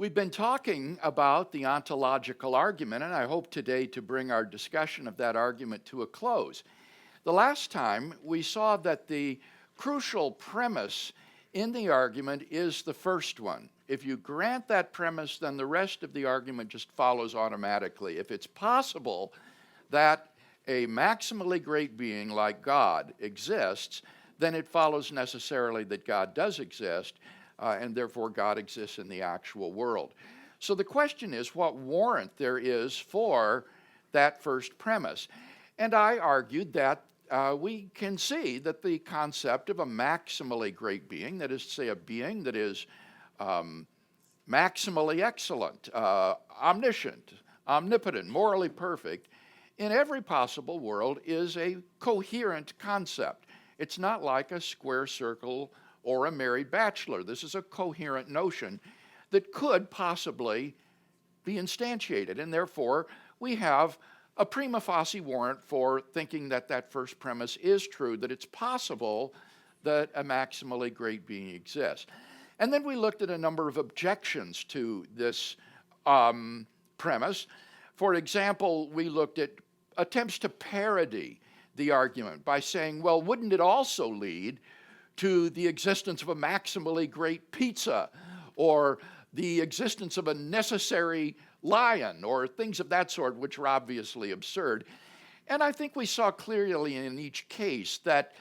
We've been talking about the ontological argument, and I hope today to bring our discussion of that argument to a close. The last time we saw that the crucial premise in the argument is the first one. If you grant that premise, then the rest of the argument just follows automatically. If it's possible that a maximally great being like God exists, then it follows necessarily that God does exist, and therefore God exists in the actual world. So the question is what warrant there is for that first premise. And I argued that we can see that the concept of a maximally great being, that is to say a being that is maximally excellent, omniscient, omnipotent, morally perfect, in every possible world is a coherent concept. It's not like a square circle or a married bachelor. This is a coherent notion that could possibly be instantiated, and therefore we have a prima facie warrant for thinking that that first premise is true, that it's possible that a maximally great being exists. And then we looked at a number of objections to this premise. For example, we looked at attempts to parody the argument by saying, well, wouldn't it also lead to the existence of a maximally great pizza, or the existence of a necessary lion, or things of that sort, which are obviously absurd. And I think we saw clearly in each case that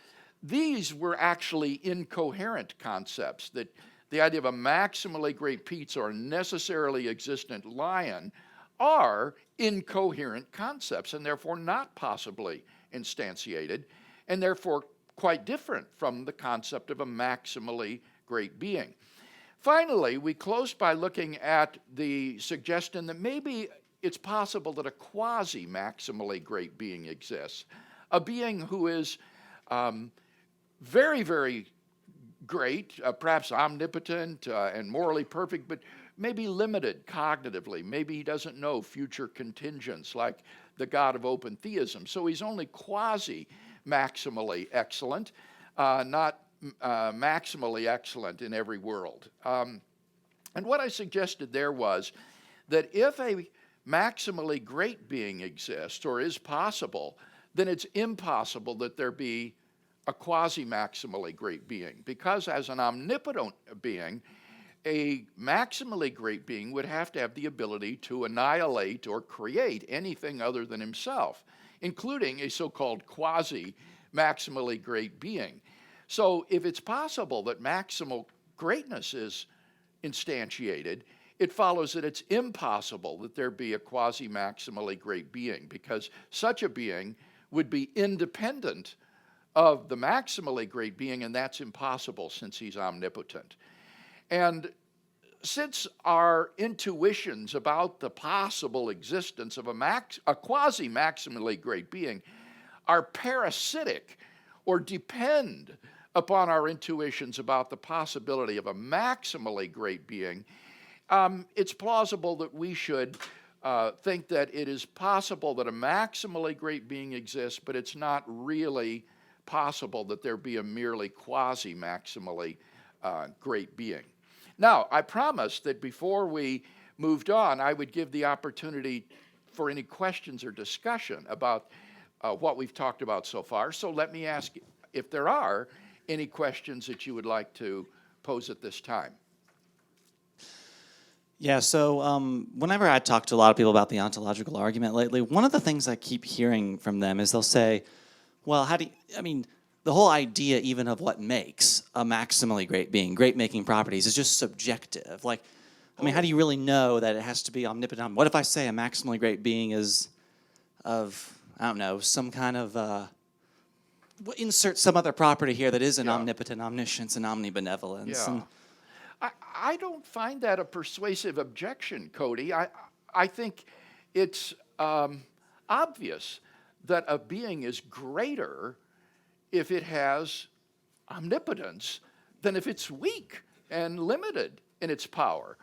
these were actually incoherent concepts, that the idea of a maximally great pizza or necessarily existent lion are incoherent concepts, and therefore not possibly instantiated, and therefore quite different from the concept of a maximally great being. Finally, we closed by looking at the suggestion that maybe it's possible that a quasi-maximally great being exists, a being who is very, very great, perhaps omnipotent and morally perfect, but maybe limited cognitively. Maybe he doesn't know future contingents like the God of open theism. So he's only quasi-maximally excellent, not maximally excellent in every world. And what I suggested there was that if a maximally great being exists or is possible, then it's impossible that there be a quasi-maximally great being, because as an omnipotent being, a maximally great being would have to have the ability to annihilate or create anything other than himself, including a so-called quasi-maximally great being. So if it's possible that maximal greatness is instantiated, it follows that it's impossible that there be a quasi-maximally great being, because such a being would be independent of the maximally great being, and that's impossible since he's omnipotent. And since our intuitions about the possible existence of a quasi-maximally great being are parasitic or depend upon our intuitions about the possibility of a maximally great being, it's plausible that we should think that it is possible that a maximally great being exists, but it's not really possible that there be a merely quasi-maximally great being. Now, I promised that before we moved on, I would give the opportunity for any questions or discussion about what we've talked about so far. So let me ask if there are any questions that you would like to pose at this time. Yeah, so whenever I talk to a lot of people about the ontological argument lately, one of the things I keep hearing from them is they'll say, well, the whole idea even of what makes a maximally great being, great-making properties, is just subjective. Like, how do you really know that it has to be omnipotent? What if I say a maximally great being is of, I don't know, some kind of, insert some other property here that isn't omnipotent, omniscience, and omnibenevolence. Yeah. I don't find that a persuasive objection, Cody. I think it's obvious that a being is greater if it has omnipotence than if it's weak and limited in its power.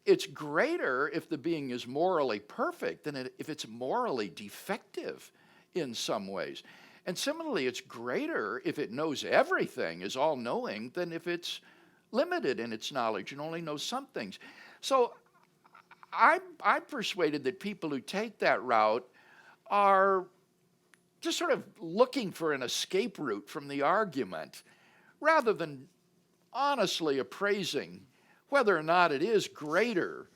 It's greater if the being is morally perfect than if it's morally defective in some ways. And similarly, it's greater if it knows everything, is all-knowing, than if it's limited in its knowledge and only knows some things. So I'm persuaded that people who take that route are just sort of looking for an escape route from the argument rather than honestly appraising whether or not it is greater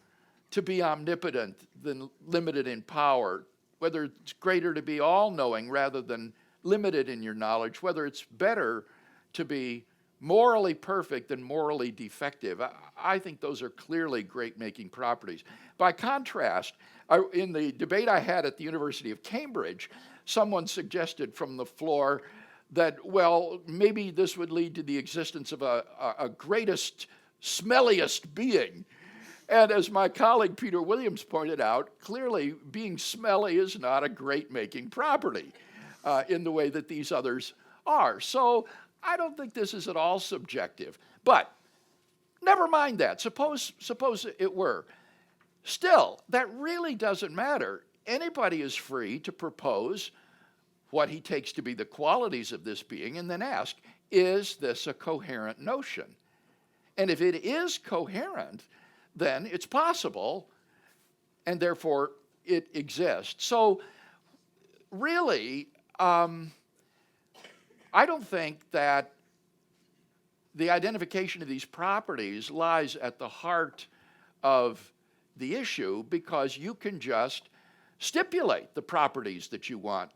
to be omnipotent than limited in power, whether it's greater to be all-knowing rather than limited in your knowledge, whether it's better to be morally perfect than morally defective. I think those are clearly great-making properties. By contrast, in the debate I had at the University of Cambridge, someone suggested from the floor that, well, maybe this would lead to the existence of a greatest, smelliest being. And as my colleague Peter Williams pointed out, clearly being smelly is not a great-making property in the way that these others are. So I don't think this is at all subjective. But never mind that. Suppose it were. Still, that really doesn't matter. Anybody is free to propose what he takes to be the qualities of this being and then ask, is this a coherent notion? And if it is coherent, then it's possible, and therefore it exists. So really, I don't think that the identification of these properties lies at the heart of the issue, because you can just stipulate the properties that you want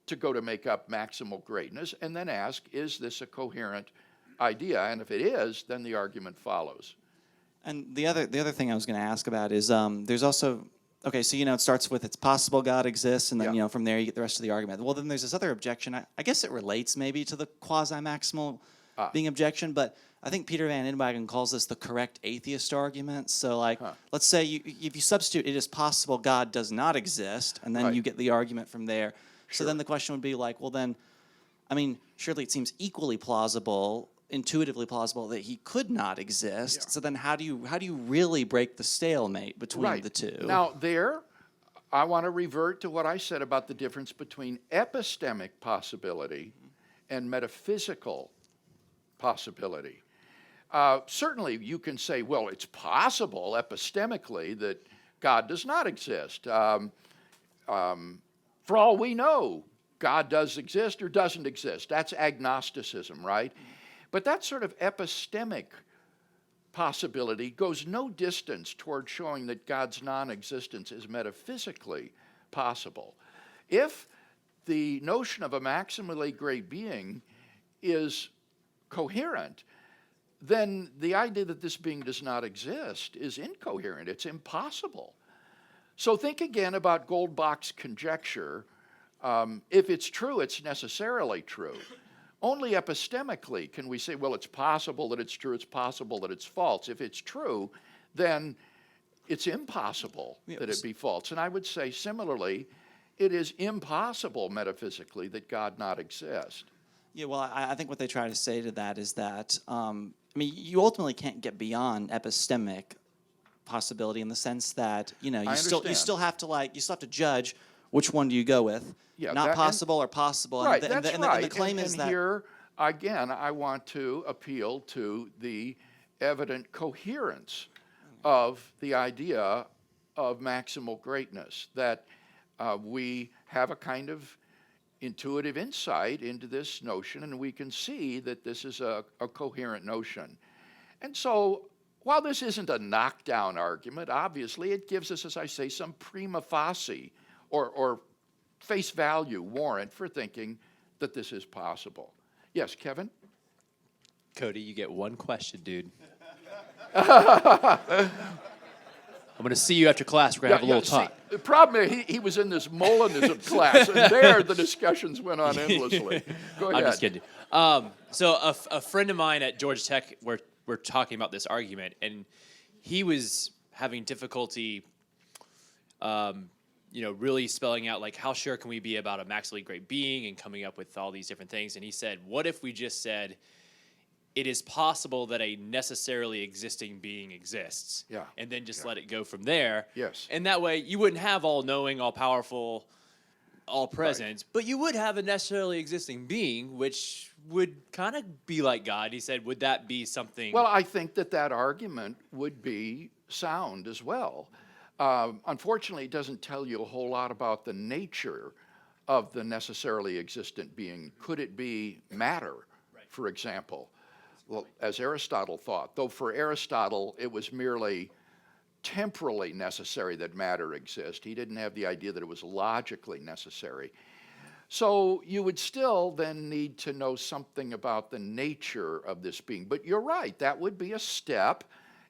to go to make up maximal greatness and then ask, is this a coherent idea? And if it is, then the argument follows. And the other thing I was going to ask about is there's also, okay, so it starts with it's possible God exists, and then from there you get the rest of the argument. Well, then there's this other objection. I guess it relates maybe to the quasi-maximal being objection, but I think Peter Van Inwagen calls this the correct atheist argument. So let's say if you substitute it is possible God does not exist, and then you get the argument from there. So then the question would be well then, surely it seems equally plausible, intuitively plausible that he could not exist. Yeah. So then how do you really break the stalemate between the two? Now there, I want to revert to what I said about the difference between epistemic possibility and metaphysical possibility. Certainly you can say, well, it's possible epistemically that God does not exist. For all we know, God does exist or doesn't exist. That's agnosticism, right? But that sort of epistemic possibility goes no distance toward showing that God's non-existence is metaphysically possible. If the notion of a maximally great being is coherent, then the idea that this being does not exist is incoherent. It's impossible. So think again about Goldbach's conjecture. If it's true, it's necessarily true. Only epistemically can we say, well, it's possible that it's true, it's possible that it's false. If it's true, then it's impossible that it be false. And I would say similarly, it is impossible metaphysically that God not exist. Yeah, well, I think what they try to say to that is that, you ultimately can't get beyond epistemic possibility in the sense that, you still have to judge which one do you go with. Yeah, not possible or possible. Right, and that's right. And the claim is and that here, again, I want to appeal to the evident coherence of the idea of maximal greatness, that we have a kind of intuitive insight into this notion, and we can see that this is a coherent notion. And so, while this isn't a knockdown argument, obviously it gives us, as I say, some prima facie or face value warrant for thinking that this is possible. Yes, Kevin? Cody, you get one question, dude. I'm going to see you after class. We're going to have a little talk. See, the problem is he was in this Molinism class, and there the discussions went on endlessly. Go ahead. I'm just kidding. So a friend of mine at Georgia Tech, we're talking about this argument, and he was having difficulty really spelling out how sure can we be about a maximally great being and coming up with all these different things. And he said, what if we just said it is possible that a necessarily existing being exists, and then just let it go from there. Yes. And that way you wouldn't have all-knowing, all-powerful, all-present, but you would have a necessarily existing being, which would kind of be like God. He said, would that be something? Well, I think that argument would be sound as well. Unfortunately, it doesn't tell you a whole lot about the nature of the necessarily existent being. Could it be matter, for example? Well, as Aristotle thought, though for Aristotle it was merely temporally necessary that matter exist. He didn't have the idea that it was logically necessary. So you would still then need to know something about the nature of this being. But you're right, that would be a step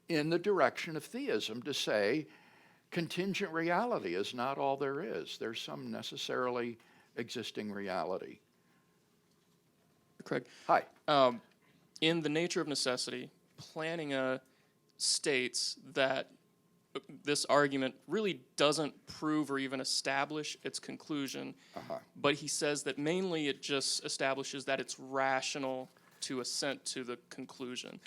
in the direction of theism to say contingent reality is not all there is. There's some necessarily existing reality. Craig, Hi. in The Nature of Necessity, Planninga states that this argument really doesn't prove or even establish its conclusion, but he says that mainly it just establishes that it's rational to assent to the conclusion.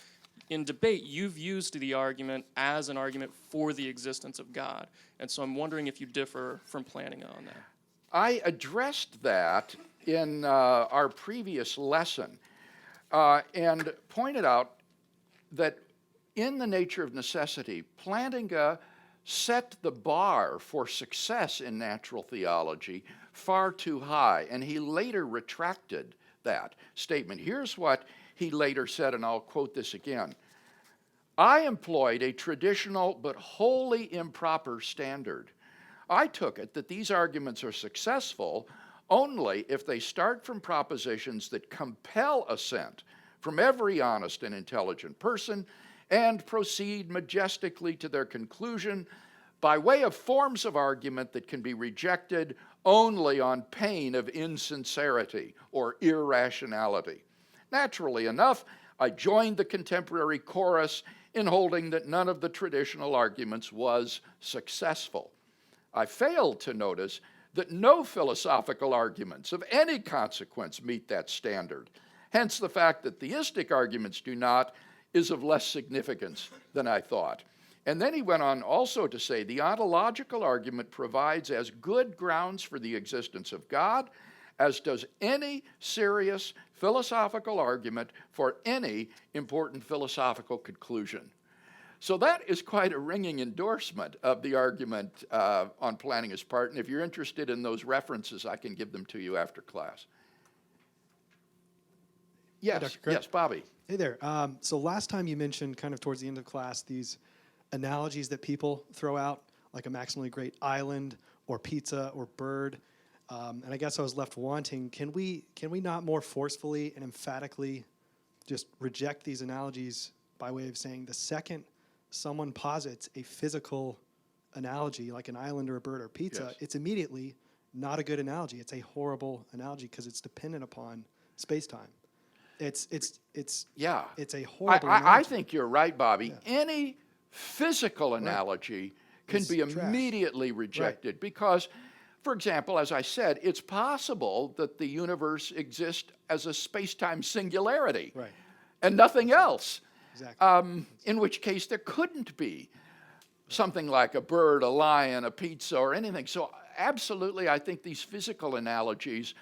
In debate, you've used the argument as an argument for the existence of God, and so I'm wondering if you differ from Planninga on that. I addressed that in our previous lesson and pointed out that in The Nature of Necessity, Planninga set the bar for success in natural theology far too high, and he later retracted that statement. Here's what he later said, and I'll quote this again. I employed a traditional but wholly improper standard. I took it that these arguments are successful only if they start from propositions that compel assent from every honest and intelligent person and proceed majestically to their conclusion by way of forms of argument that can be rejected only on pain of insincerity or irrationality. Naturally enough, I joined the contemporary chorus in holding that none of the traditional arguments was successful. I failed to notice that no philosophical arguments of any consequence meet that standard. Hence, the fact that theistic arguments do not is of less significance than I thought. And then he went on also to say, the ontological argument provides as good grounds for the existence of God as does any serious philosophical argument for any important philosophical conclusion. So that is quite a ringing endorsement of the argument on Planninga's part, and if you're interested in those references, I can give them to you after class. Yes, Dr. Craig. yes, Bobby. Hey there. So last time you mentioned kind of towards the end of class these analogies that people throw out, like a maximally great island or pizza or bird. And I guess I was left wanting. Can we not more forcefully and emphatically just reject these analogies by way of saying the second someone posits a physical analogy like an island or a bird or pizza, Yes. it's immediately not a good analogy. It's a horrible analogy because it's dependent upon space-time. It's Yeah. It's a horrible I analogy. think you're right, Bobby. Any physical analogy can It's be trash. immediately rejected because, for example, as I said, it's possible that the universe exists as a space-time singularity Right. and nothing else, Exactly. in which case there couldn't be something like a bird, a lion, a pizza, or anything. So absolutely, I think these physical analogies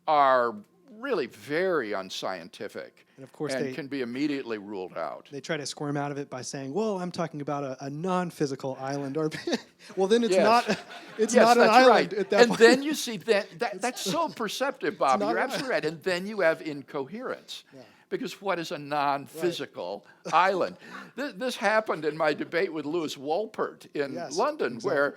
are really very unscientific And of course and they- can be immediately ruled out. They try to squirm out of it by saying, "Well, I'm talking about a non-physical island," or well, then it's Yes. not. It's Yes, not an that's island right. at that And point. then you see that's so perceptive, Bobby. not You're right. absolutely right. And then you have incoherence. Because what is a non-physical island? This happened in my debate with Louis Wolpert in Yes, London, exactly.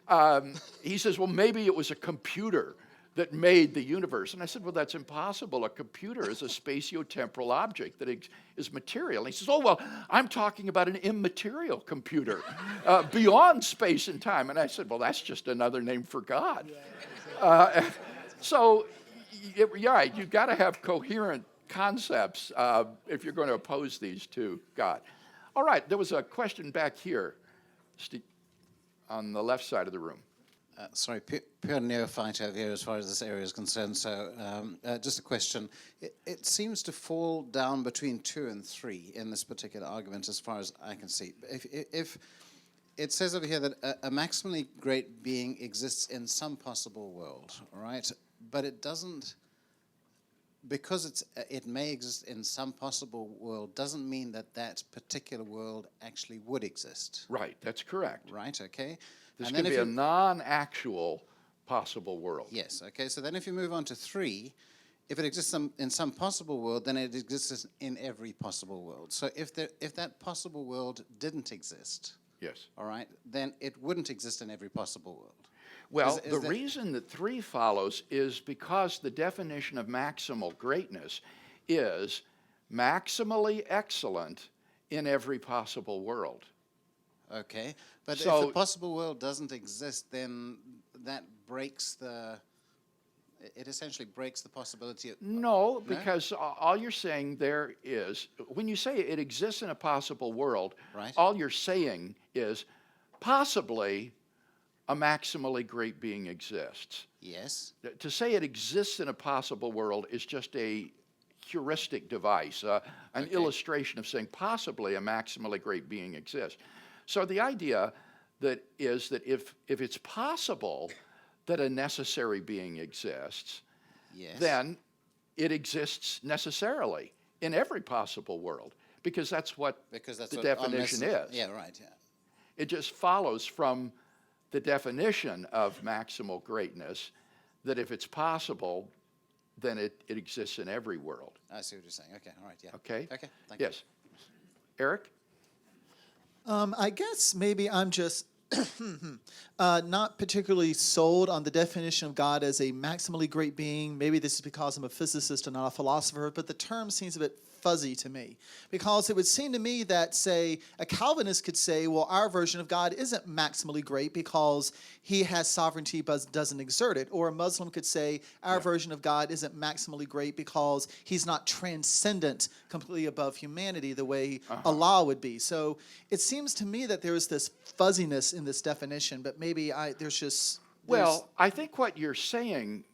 where he says, well, maybe it was a computer that made the universe. And I said, well, that's impossible. A computer is a spatiotemporal object that is material. And he says, oh, well, I'm talking about an immaterial computer beyond space and time. And I said, well, that's just another name for God. So, you're right, you've got to have coherent concepts if you're going to oppose these to God. All right, there was a question back here, Steve, on the left side of the room. Sorry, pure neophyte over here as far as this area is concerned. So just a question. It seems to fall down between 2 and 3 in this particular argument as far as I can see. If it says over here that a maximally great being exists in some possible world, all right? But it doesn't, because it may exist in some possible world, doesn't mean that that particular world actually would exist. Right, that's correct. Right, okay. This And could then be if a you- non-actual possible world. Yes, okay, so then if you move on to 3, if it exists in some possible world, then it exists in every possible world. So if that possible world didn't exist, Yes. all right, then it wouldn't exist in every possible world. Well, Is the that- reason that 3 follows is because the definition of maximal greatness is maximally excellent in every possible world. Okay, but if So- the possible world doesn't exist, then that breaks it essentially breaks the possibility of... No, because all you're saying there is, when you say it exists in a possible world, Right. all you're saying is possibly a maximally great being exists. Yes, To say it exists in a possible world is just a heuristic device, an illustration of saying possibly a maximally great being exists. So the idea that is that if it's possible that a necessary being exists, yes. then it exists necessarily in every possible world, because that's what Because that's the what definition is. Yeah, right, yeah. It just follows from the definition of maximal greatness that if it's possible, then it exists in every world. I see what you're saying. Okay, all right, yeah. Okay? Okay, thank you. Yes. Eric? I guess maybe I'm just not particularly sold on the definition of God as a maximally great being. Maybe this is because I'm a physicist and not a philosopher, but the term seems a bit fuzzy to me. Because it would seem to me that, say, a Calvinist could say, well, our version of God isn't maximally great because he has sovereignty but doesn't exert it. Or a Muslim could say, our version of God isn't maximally great because he's not transcendent, completely above humanity the way Allah would be. So it seems to me that there is this fuzziness in this definition, but maybe there's just... Well, I think what you're saying,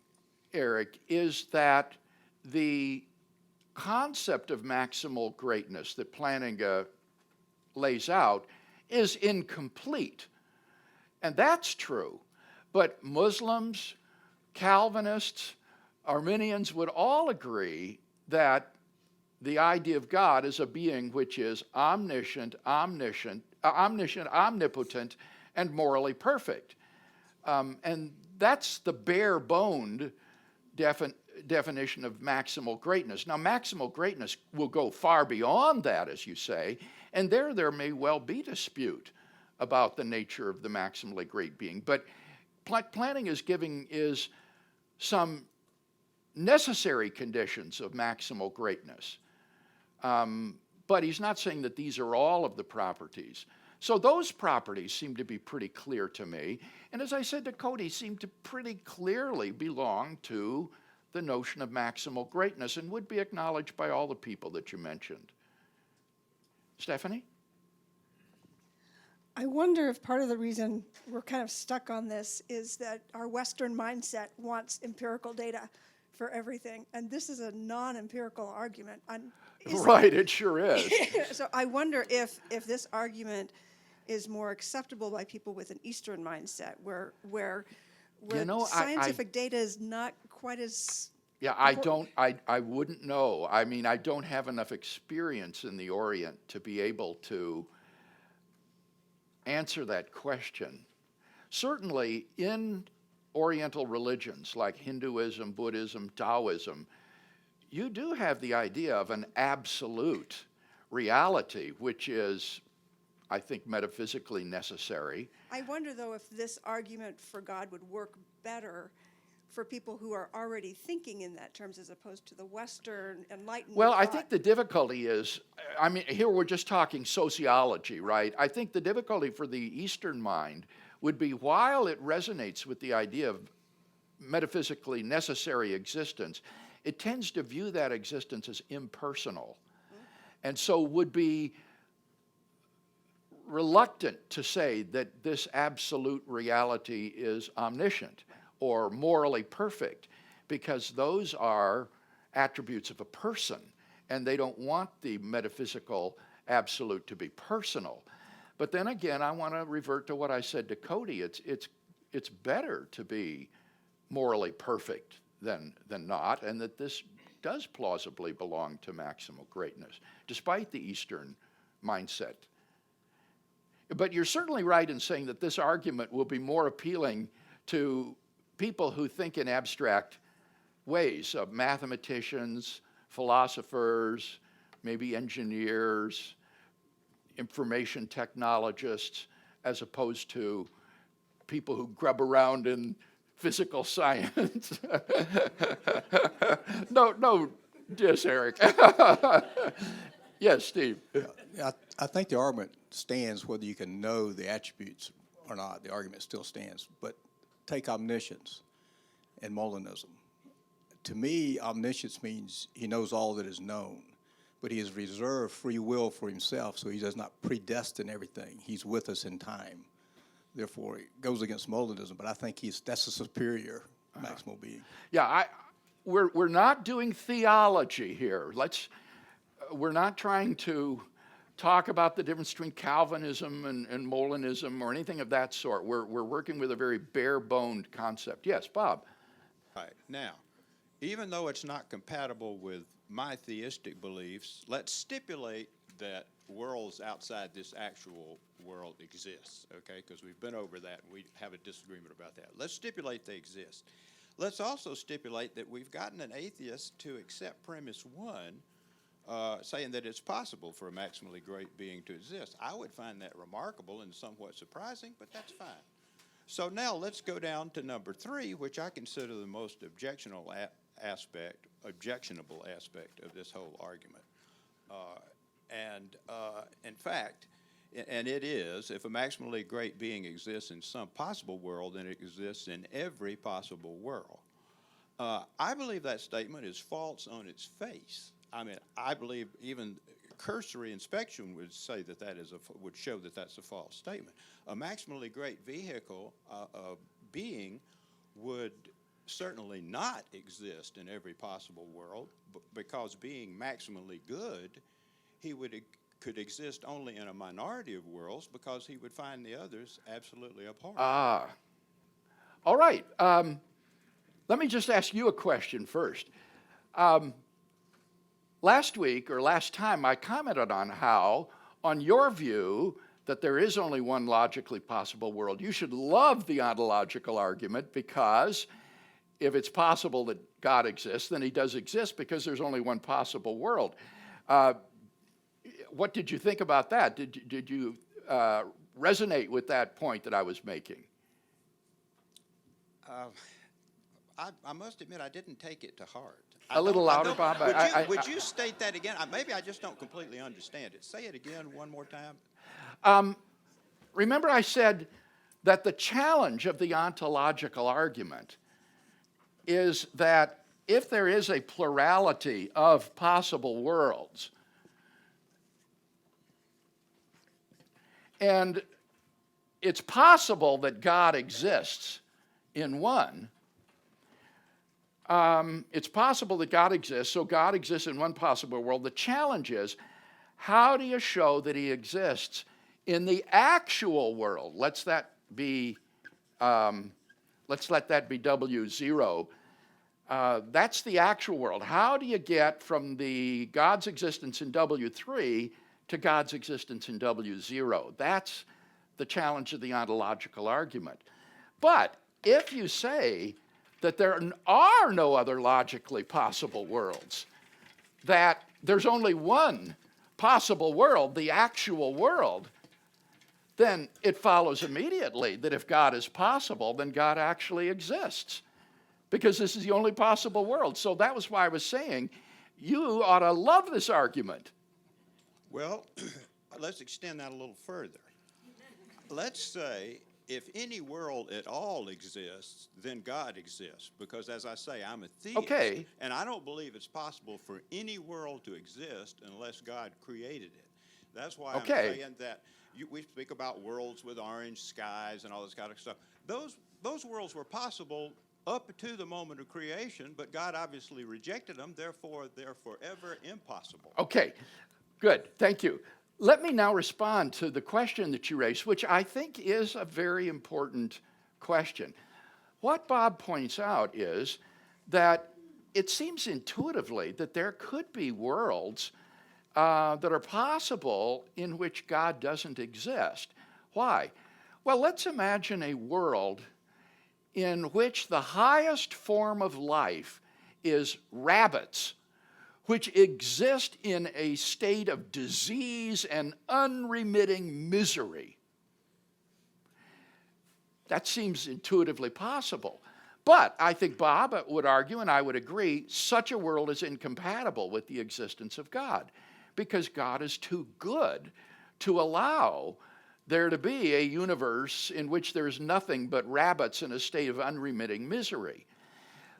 Eric, is that the concept of maximal greatness that Planninga lays out is incomplete. And that's true. But Muslims, Calvinists, Arminians would all agree that the idea of God is a being which is omniscient, omnipotent, and morally perfect. And that's the bare-boned definition of maximal greatness. Now, maximal greatness will go far beyond that, as you say, and there may well be dispute about the nature of the maximally great being. But Planninga is giving some necessary conditions of maximal greatness. But he's not saying that these are all of the properties. So those properties seem to be pretty clear to me. And as I said to Cody, seem to pretty clearly belong to the notion of maximal greatness and would be acknowledged by all the people that you mentioned. Stephanie? I wonder if part of the reason we're kind of stuck on this is that our Western mindset wants empirical data for everything, and this is a non-empirical argument. Right, it sure is. So I wonder if this argument is more acceptable by people with an Eastern mindset, where You know, scientific data is not quite as... Yeah, I wouldn't know. I mean, I don't have enough experience in the Orient to be able to answer that question. Certainly, in Oriental religions like Hinduism, Buddhism, Taoism, you do have the idea of an absolute reality, which is, I think, metaphysically necessary. I wonder, though, if this argument for God would work better for people who are already thinking in that terms as opposed to the Western enlightenment Well, I thought. think the difficulty is, I mean, here we're just talking sociology, right? I think the difficulty for the Eastern mind would be, while it resonates with the idea of metaphysically necessary existence, it tends to view that existence as impersonal. And so would be reluctant to say that this absolute reality is omniscient or morally perfect, because those are attributes of a person, and they don't want the metaphysical absolute to be personal. But then again, I want to revert to what I said to Cody. It's better to be morally perfect than not, and that this does plausibly belong to maximal greatness, despite the Eastern mindset. But you're certainly right in saying that this argument will be more appealing to people who think in abstract ways, mathematicians, philosophers, maybe engineers, information technologists, as opposed to people who grub around in physical science. No, yes, Eric. Yes, Steve. I think the argument stands whether you can know the attributes or not. The argument still stands. But take omniscience and Molinism. To me, omniscience means he knows all that is known, but he has reserved free will for himself, so he does not predestine everything. He's with us in time. Therefore, it goes against Molinism, but I think that's a superior maximal being. Yeah, we're not doing theology here. We're not trying to talk about the difference between Calvinism and Molinism or anything of that sort. We're working with a very bare-boned concept. Yes, Bob. Right. Now, even though it's not compatible with my theistic beliefs, let's stipulate that worlds outside this actual world exist, okay? Because we've been over that and we have a disagreement about that. Let's stipulate they exist. Let's also stipulate that we've gotten an atheist to accept premise one, saying that it's possible for a maximally great being to exist. I would find that remarkable and somewhat surprising, but that's fine. So now let's go down to number three, which I consider the most objectionable aspect of this whole argument. In fact, and it is, if a maximally great being exists in some possible world, then it exists in every possible world. I believe that statement is false on its face. I mean, I believe even cursory inspection would say that would show that that's a false statement. A maximally great vehicle, being, would certainly not exist in every possible world, because being maximally good, he could exist only in a minority of worlds, because he would find the others absolutely abhorrent. All right. Let me just ask you a question first. Last week, or last time, I commented on how, on your view, that there is only one logically possible world. You should love the ontological argument, because if it's possible that God exists, then he does exist, because there's only one possible world. What did you think about that? Did you resonate with that point that I was making? I must admit, I didn't take it to heart. A little louder, Bob. Would you state that again? Maybe I just don't completely understand it. Say it again one more time. Remember I said that the challenge of the ontological argument is that if there is a plurality of possible worlds, and it's possible that God exists in one, it's possible that God exists, so God exists in one possible world. The challenge is, how do you show that he exists in the actual world? Let's let that be W0. That's the actual world. How do you get from God's existence in W3 to God's existence in W0? That's the challenge of the ontological argument. But if you say that there are no other logically possible worlds, that there's only one possible world, the actual world, then it follows immediately that if God is possible, then God actually exists, because this is the only possible world. So that was why I was saying you ought to love this argument. Well, let's extend that a little further. Let's say if any world at all exists, then God exists. Because as I say, I'm a theist. Okay. And I don't believe it's possible for any world to exist unless God created it. That's why I'm saying that we speak about worlds with orange skies and all this kind of stuff. Those worlds were possible up to the moment of creation, but God obviously rejected them. Therefore, they're forever impossible. Okay, good. Thank you. Let me now respond to the question that you raised, which I think is a very important question. What Bob points out is that it seems intuitively that there could be worlds that are possible in which God doesn't exist. Why? Well, let's imagine a world in which the highest form of life is rabbits, which exist in a state of disease and unremitting misery. That seems intuitively possible. But I think Bob would argue, and I would agree, such a world is incompatible with the existence of God, because God is too good to allow there to be a universe in which there's nothing but rabbits in a state of unremitting misery.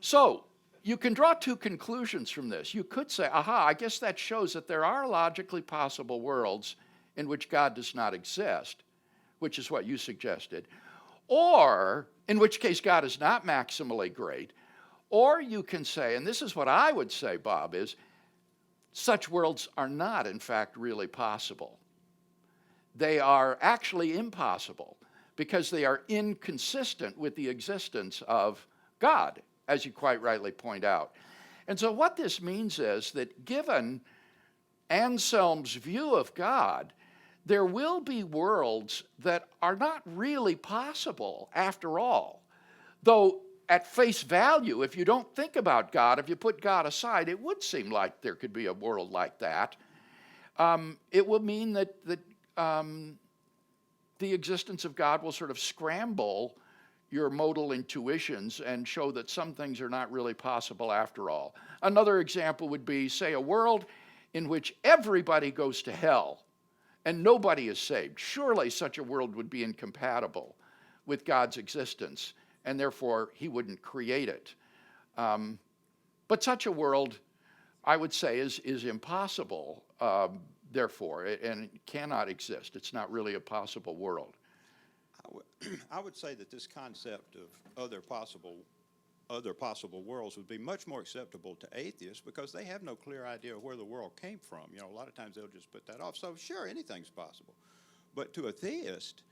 So you can draw two conclusions from this. You could say, aha, I guess that shows that there are logically possible worlds in which God does not exist, which is what you suggested, or in which case God is not maximally great. Or you can say, and this is what I would say, Bob, is such worlds are not, in fact, really possible. They are actually impossible because they are inconsistent with the existence of God, as you quite rightly point out. And so what this means is that given Anselm's view of God, there will be worlds that are not really possible after all. Though at face value, if you don't think about God, if you put God aside, it would seem like there could be a world like that. It will mean that the existence of God will sort of scramble your modal intuitions and show that some things are not really possible after all. Another example would be, say, a world in which everybody goes to hell and nobody is saved. Surely such a world would be incompatible with God's existence, and therefore he wouldn't create it. But such a world, I would say, is impossible, therefore, and it cannot exist. It's not really a possible world. I would say that this concept of other possible worlds would be much more acceptable to atheists because they have no clear idea of where the world came from. You know, a lot of times they'll just put that off. So sure, anything's possible. But to a theist,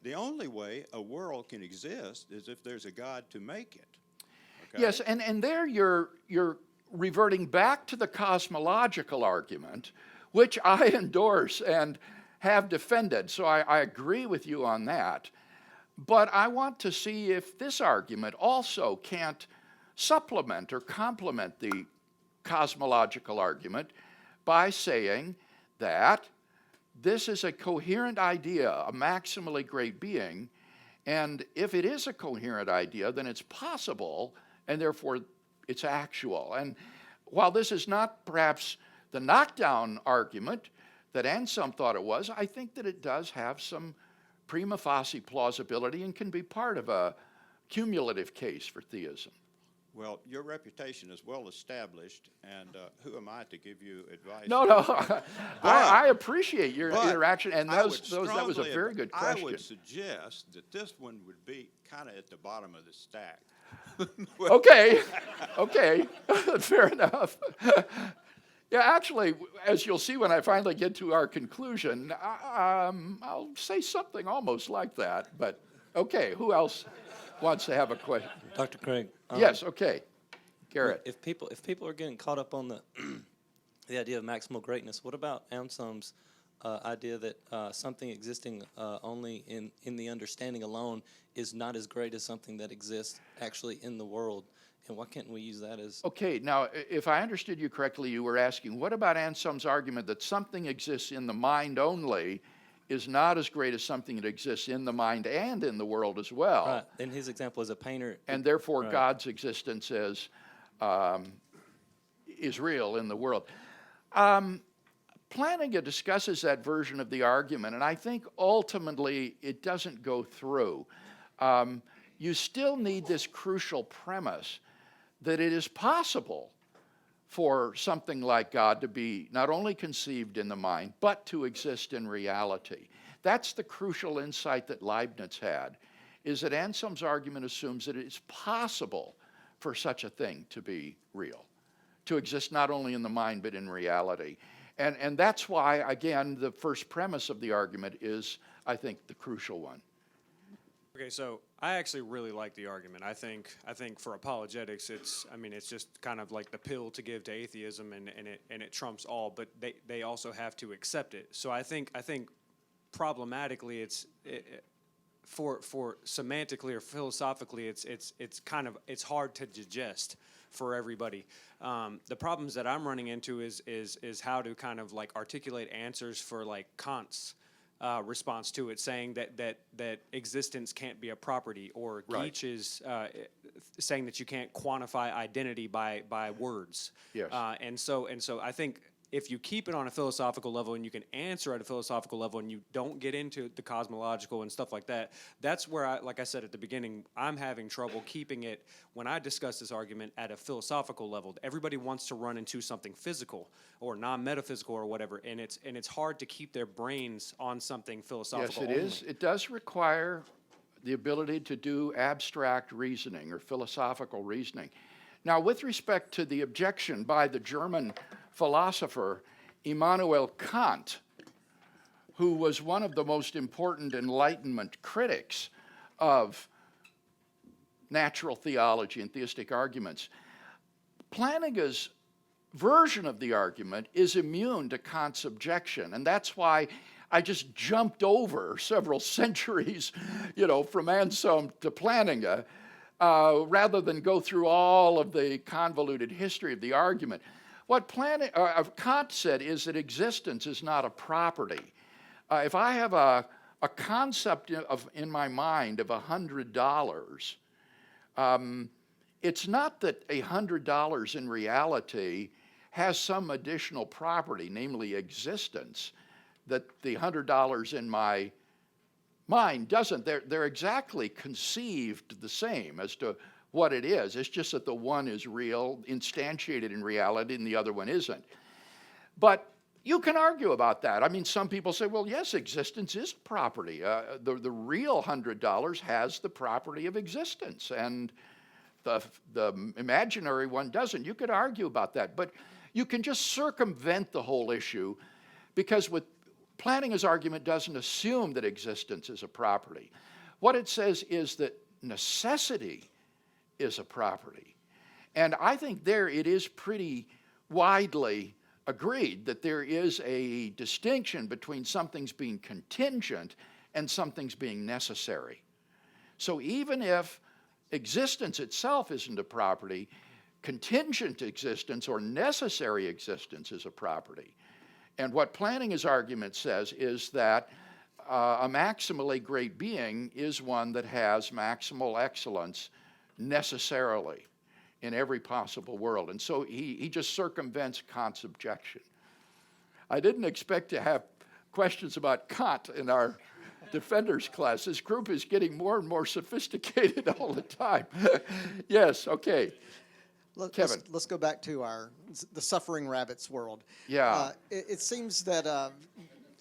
the only way a world can exist is if there's a God to make it. Okay? Yes, and there you're reverting back to the cosmological argument, which I endorse and have defended. So I agree with you on that. But I want to see if this argument also can't supplement or complement the cosmological argument by saying that this is a coherent idea, a maximally great being, and if it is a coherent idea, then it's possible, and therefore it's actual. And while this is not perhaps the knockdown argument that Anselm thought it was, I think that it does have some prima facie plausibility and can be part of a cumulative case for theism. Well, your reputation is well established, and who am I to give you advice? No, I appreciate your interaction, and that was a very good question. I would suggest that this one would be kind of at the bottom of the stack. Okay, fair enough. Yeah, actually, as you'll see when I finally get to our conclusion, I'll say something almost like that. But okay, who else wants to have a question? Dr. Craig. Yes, okay. Garrett. If people are getting caught up on the the idea of maximal greatness, what about Anselm's idea that something existing only in the understanding alone is not as great as something that exists actually in the world? And why can't we use that as... Okay, now, if I understood you correctly, you were asking, what about Anselm's argument that something exists in the mind only is not as great as something that exists in the mind and in the world as well? Right. In his example as a painter... And therefore, right. God's existence is real in the world. Planninga discusses that version of the argument, and I think ultimately it doesn't go through. You still need this crucial premise that it is possible for something like God to be not only conceived in the mind, but to exist in reality. That's the crucial insight that Leibniz had, is that Anselm's argument assumes that it is possible for such a thing to be real, to exist not only in the mind, but in reality. And that's why, again, the first premise of the argument is, I think, the crucial one. Okay, so I actually really like the argument. I think for apologetics, it's just kind of like the pill to give to atheism, and it trumps all. But they also have to accept it. So I think problematically, for semantically or philosophically, it's hard to digest for everybody. The problems that I'm running into is how to kind of like articulate answers for like Kant's response to it, saying that existence can't be a property, or Right. Geach's saying that you can't quantify identity by words. Yes. And so I think if you keep it on a philosophical level and you can answer at a philosophical level and you don't get into the cosmological and stuff like that, that's where like I said at the beginning, I'm having trouble keeping it when I discuss this argument at a philosophical level. Everybody wants to run into something physical or non-metaphysical or whatever, and it's hard to keep their brains on something philosophical. Yes, it is. It does require the ability to do abstract reasoning or philosophical reasoning. Now, with respect to the objection by the German philosopher Immanuel Kant, who was one of the most important Enlightenment critics of natural theology and theistic arguments, Planninga's version of the argument is immune to Kant's objection, and that's why I just jumped over several centuries, from Anselm to Planninga, rather than go through all of the convoluted history of the argument. What Kant said is that existence is not a property. If I have a concept in my mind of $100, it's not that $100 in reality has some additional property, namely existence, that the $100 in my mind doesn't. They're exactly conceived the same as to what it is. It's just that the one is real, instantiated in reality, and the other one isn't. But you can argue about that. I mean, some people say, well, yes, existence is property. The real $100 has the property of existence, and the imaginary one doesn't. You could argue about that, but you can just circumvent the whole issue, because with Planninga's argument doesn't assume that existence is a property. What it says is that necessity is a property. And I think there it is pretty widely agreed that there is a distinction between something's being contingent and something's being necessary. So even if existence itself isn't a property, contingent existence or necessary existence is a property. And what Planninga's argument says is that a maximally great being is one that has maximal excellence necessarily in every possible world. And so he just circumvents Kant's objection. I didn't expect to have questions about Kant in our defenders class. This group is getting more and more sophisticated all the time. Yes, okay. Kevin. Let's go back to the suffering rabbits world. Yeah. It seems that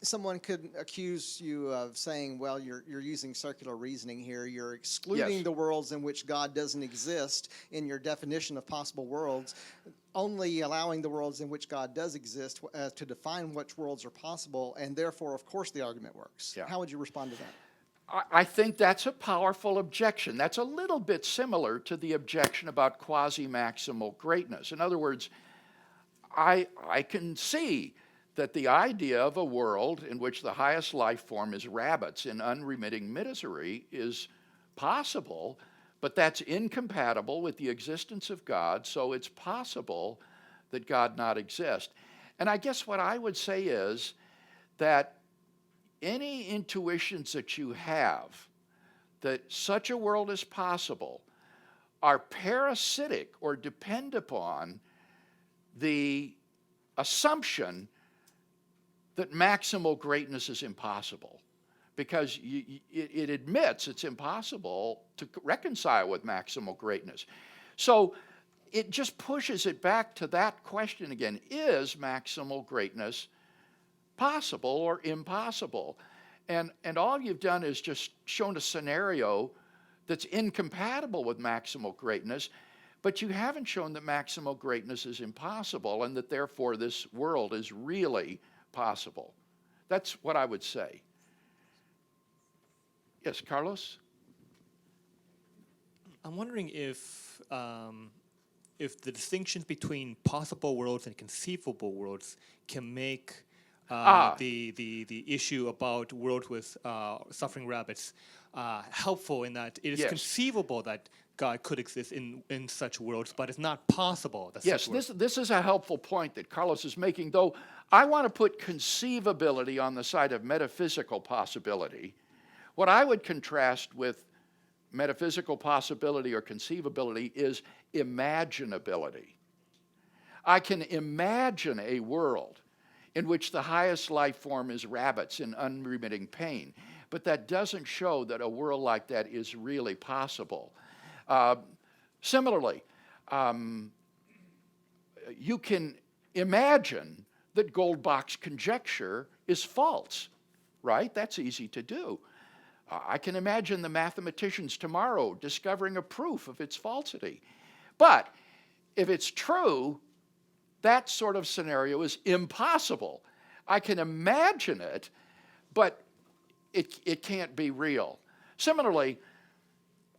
someone could accuse you of saying, well, you're using circular reasoning here. You're excluding Yes. the worlds in which God doesn't exist in your definition of possible worlds, only allowing the worlds in which God does exist to define which worlds are possible, and therefore, of course, the argument works. Yeah. How would you respond to that? I think that's a powerful objection. That's a little bit similar to the objection about quasi-maximal greatness. In other words, I can see that the idea of a world in which the highest life form is rabbits in unremitting misery is possible, but that's incompatible with the existence of God, so it's possible that God not exist. And I guess what I would say is that any intuitions that you have that such a world is possible are parasitic or depend upon the assumption that maximal greatness is impossible, because it admits it's impossible to reconcile with maximal greatness. So it just pushes it back to that question again: is maximal greatness possible or impossible? And all you've done is just shown a scenario that's incompatible with maximal greatness, but you haven't shown that maximal greatness is impossible and that therefore this world is really possible. That's what I would say. Yes, Carlos? I'm wondering if the distinctions between possible worlds and conceivable worlds can make the issue about world with suffering rabbits helpful in that it is Yes. conceivable that God could exist in such worlds, but it's not possible that Yes, such worlds. this is a helpful point that Carlos is making, though I want to put conceivability on the side of metaphysical possibility. What I would contrast with metaphysical possibility or conceivability is imaginability. I can imagine a world in which the highest life form is rabbits in unremitting pain, but that doesn't show that a world like that is really possible. Similarly, you can imagine that Goldbach's conjecture is false, right? That's easy to do. I can imagine the mathematicians tomorrow discovering a proof of its falsity. But if it's true, that sort of scenario is impossible. I can imagine it, but it can't be real. Similarly,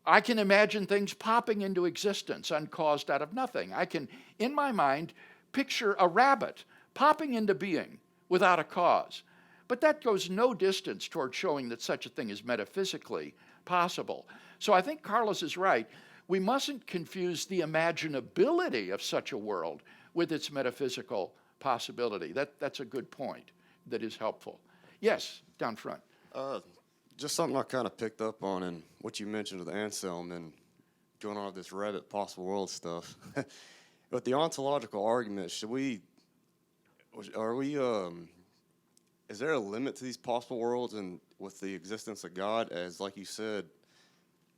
I can imagine things popping into existence uncaused out of nothing. I can, in my mind, picture a rabbit popping into being without a cause. But that goes no distance toward showing that such a thing is metaphysically possible. So I think Carlos is right. We mustn't confuse the imaginability of such a world with its metaphysical possibility. That's a good point that is helpful. Yes, down front. Just something I kind of picked up on in what you mentioned with Anselm and going on with this rabbit possible world stuff. But the ontological argument, is there a limit to these possible worlds, and with the existence of God, as like you said,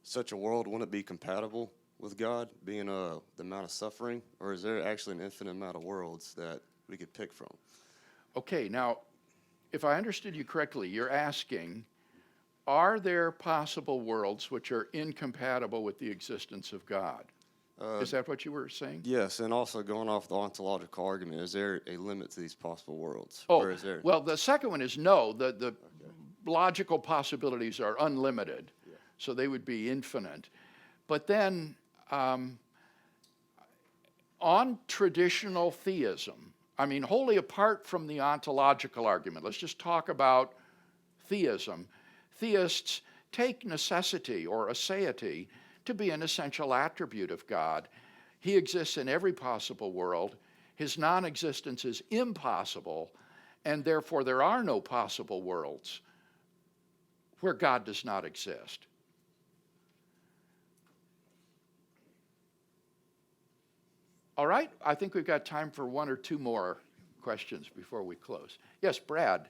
such a world wouldn't be compatible with God, being the amount of suffering, or is there actually an infinite amount of worlds that we could pick from? Okay, now, if I understood you correctly, you're asking, are there possible worlds which are incompatible with the existence of God? Is that what you were saying? Yes, and also going off the ontological argument, is there a limit to these possible worlds? Oh, Or is there... well, the second one is no. The logical possibilities are unlimited, so they would be infinite. But then, on traditional theism, I mean, wholly apart from the ontological argument, let's just talk about theism. Theists take necessity or aseity to be an essential attribute of God. He exists in every possible world. His non-existence is impossible, and therefore there are no possible worlds where God does not exist. All right, I think we've got time for one or two more questions before we close. Yes, Brad.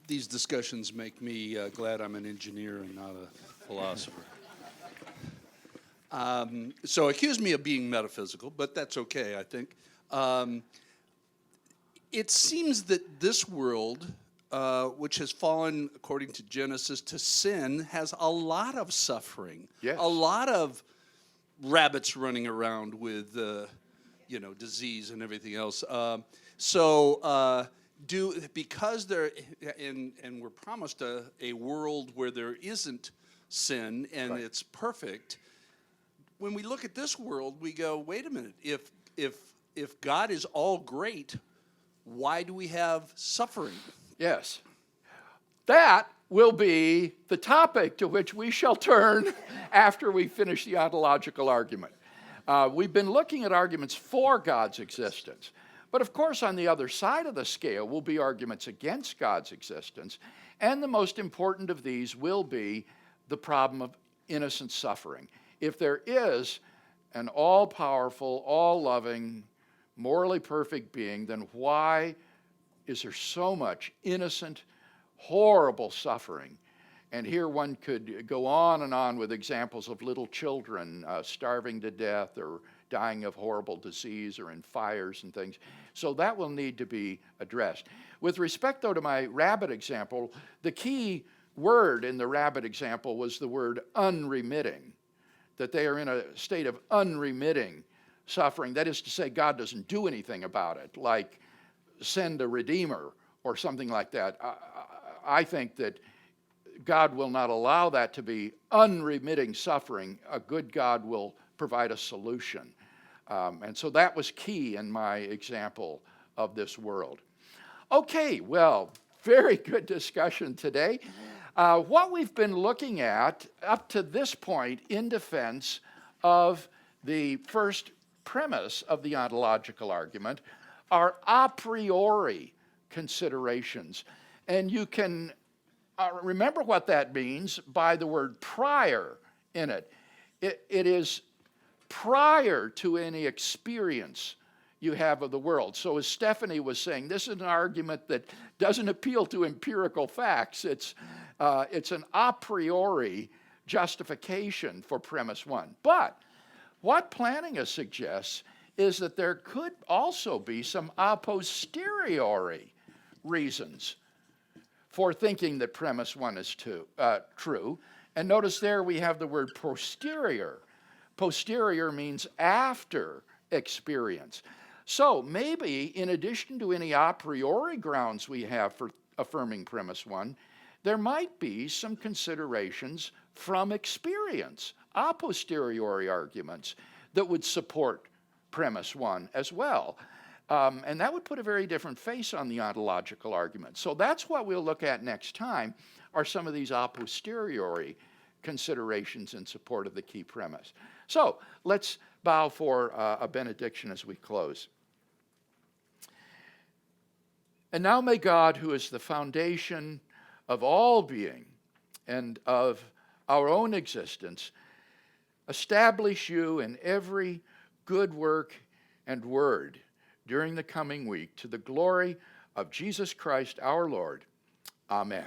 These discussions make me glad I'm an engineer and not a philosopher. So accuse me of being metaphysical, but that's okay, I think. It seems that this world, which has fallen, according to Genesis, to sin, has a lot of suffering. Yes. A lot of rabbits running around with, disease and everything else. Because there, and we're promised a world where there isn't sin and Right. it's perfect, when we look at this world, we go, wait a minute, if God is all great, why do we have suffering? Yes. That will be the topic to which we shall turn after we finish the ontological argument. We've been looking at arguments for God's existence. But of course, on the other side of the scale will be arguments against God's existence. And the most important of these will be the problem of innocent suffering. If there is an all-powerful, all-loving, morally perfect being, then why is there so much innocent, horrible suffering? And here one could go on and on with examples of little children starving to death or dying of horrible disease or in fires and things. So that will need to be addressed. With respect, though, to my rabbit example, the key word in the rabbit example was the word unremitting, that they are in a state of unremitting suffering. That is to say, God doesn't do anything about it, like send a redeemer or something like that. I think that God will not allow that to be unremitting suffering. A good God will provide a solution. And so that was key in my example of this world. Okay, well, very good discussion today. What we've been looking at up to this point in defense of the first premise of the ontological argument are a priori considerations. And you can remember what that means by the word prior in it. It is prior to any experience you have of the world. So as Stephanie was saying, this is an argument that doesn't appeal to empirical facts. It's an a priori justification for premise one. But what Planninga suggests is that there could also be some a posteriori reasons for thinking that premise one is true. And notice there we have the word posterior. Posterior means after experience. So maybe in addition to any a priori grounds we have for affirming premise one, there might be some considerations from experience, a posteriori arguments that would support premise one as well. And that would put a very different face on the ontological argument. So that's what we'll look at next time, are some of these a posteriori considerations in support of the key premise. So let's bow for a benediction as we close. And now may God, who is the foundation of all being and of our own existence, establish you in every good work and word during the coming week, to the glory of Jesus Christ our Lord. Amen.